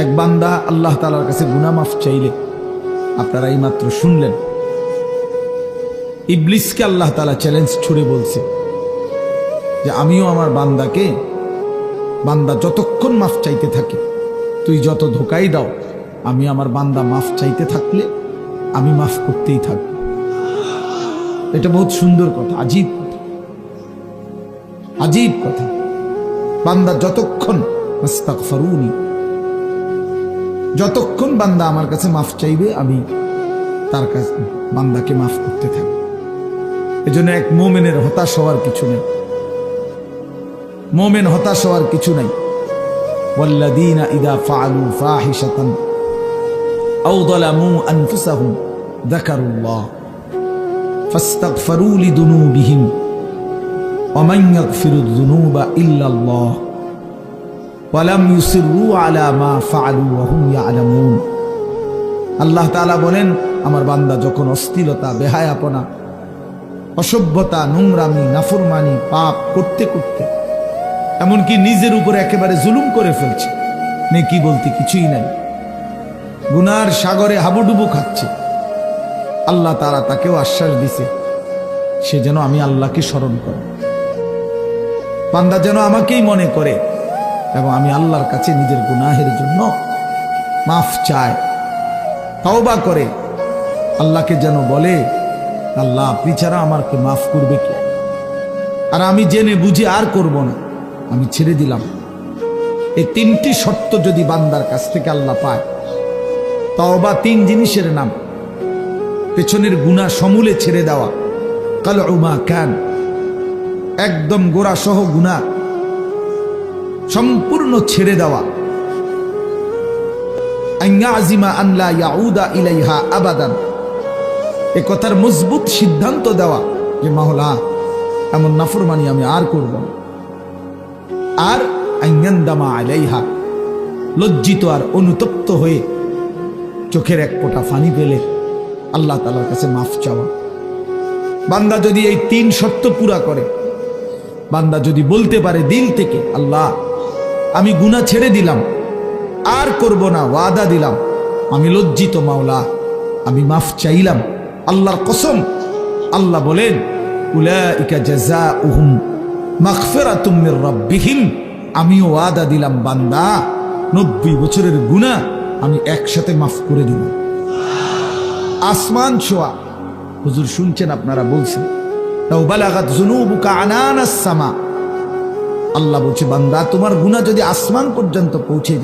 এক বান্দা আল্লাহ তাআলার কাছে গুনাহ মাফ চাইলে, আপনারা এই মাত্র শুনলেন, ইবলিসকে আল্লাহ তাআলা চ্যালেঞ্জ ছুড়ে বলছে যে আমিও আমার বান্দাকে, বান্দা যতক্ষণ মাফ চাইতে থাকে, তুই যত ধোকাই দাও, আমি আমার বান্দা মাফ চাইতে থাকলে আমি মাফ করতেই থাকব। এটা বহুত সুন্দর কথা, আজীব কথা, আজীব কথা। বান্দা যতক্ষণ আস্তাগফিরুনি, যতক্ষণ বান্দা আমার কাছে মাফ চাইবে, আমি তার কাছে বান্দাকে মাফ করতে থাকব। এজন্য এক মুমিনের হতাশ হওয়ার কিছু নেই, মুমিন হতাশ হওয়ার কিছু নাই। ওয়াল্লাযীনা ইযা ফাআলু ফাহিশাতান আও যালামু আনফুসাহুম যাকারুল্লাহ ফাস্তাগফিরু লিযুনুবিহিম ওয়া মান ইয়াগফিরুয যুনুবা ইল্লাল্লাহ ওয়া লাম ইউসিররু আলা মা ফাআলু ওয়া হুম ইয়ালামুন। আল্লাহ তাআলা বলেন, আমার বান্দা যখন অশ্লীলতা, বেহায়াপনা, অসভ্যতা, নোংরামি, নাফরমানি, পাপ করতে করতে এমনকি নিজের উপরে একেবারে জুলুম করে ফেলছে, নেকি বলতে কিছুই নাই, গুনার সাগরে হাবুডুবু খাচ্ছে, আল্লাহ তাআলা তাকেও আশ্বাস দিছে সে যেন আমি আল্লাহকে স্মরণ করে, বান্দা যেন আমাকেই মনে করে এবং আমি আল্লাহর কাছে নিজের গুনাহের জন্য মাফ চায়, তওবা করে, আল্লাহকে যেন বলে, আল্লাহ আপনি ছাড়া আমাকে মাফ করবে কে? আর আমি জেনে বুঝে আর করব না, আমি ছেড়ে দিলাম। এই তিনটি শর্ত যদি বান্দার কাছ থেকে আল্লাহ পায়, তওবা তিন জিনিসের নাম, পেছনের গুনাহ সমূলে ছেড়ে দেওয়া, কালউ মা কান, একদম গোড়া সহ গুনাহ সম্পূর্ণ ছেড়ে দেওয়া, আইয়াজিমা আন লা ইয়াউদা ইলাইহা আবাদান, এ কথার মজবুত সিদ্ধান্ত দেওয়া যে মাওলা এমন নাফরমানি আমি আর করব না। আর আইয়ান্দামা আলাইহা, লজ্জিত আর অনুতপ্ত হয়ে চোখের এক ফোঁটা পানি পেলে আল্লাহ তাআলার কাছে মাফ চাওয়া। বান্দা যদি এই তিন শর্ত পুরা করে, বান্দা যদি বলতে পারে দিল থেকে, আল্লাহ আমি গুনাহ ছেড়ে দিলাম, আর করব না, ওয়াদা দিলাম, আমি লজ্জিত মাওলা, আমি মাফ চাইলাম, আল্লাহর কসম, আল্লাহ বলেন উলাইকা জাযাউহুম মাগফিরাতুম মির রাব্বিহিম, আমিও ওয়াদা দিলাম বান্দা 90 বছরের গুনাহ আমি একসাথে মাফ করে দিব। আসমান ছোঁয়া, হুজুর শুনছেন, আপনারা বলছেন লাউ বালাগাত যুনুবুকা আনানাস সামা, আল্লাহ বলছে বান্দা তোমার গুনাহ যদি আসমান পর্যন্ত পৌঁছে যায়,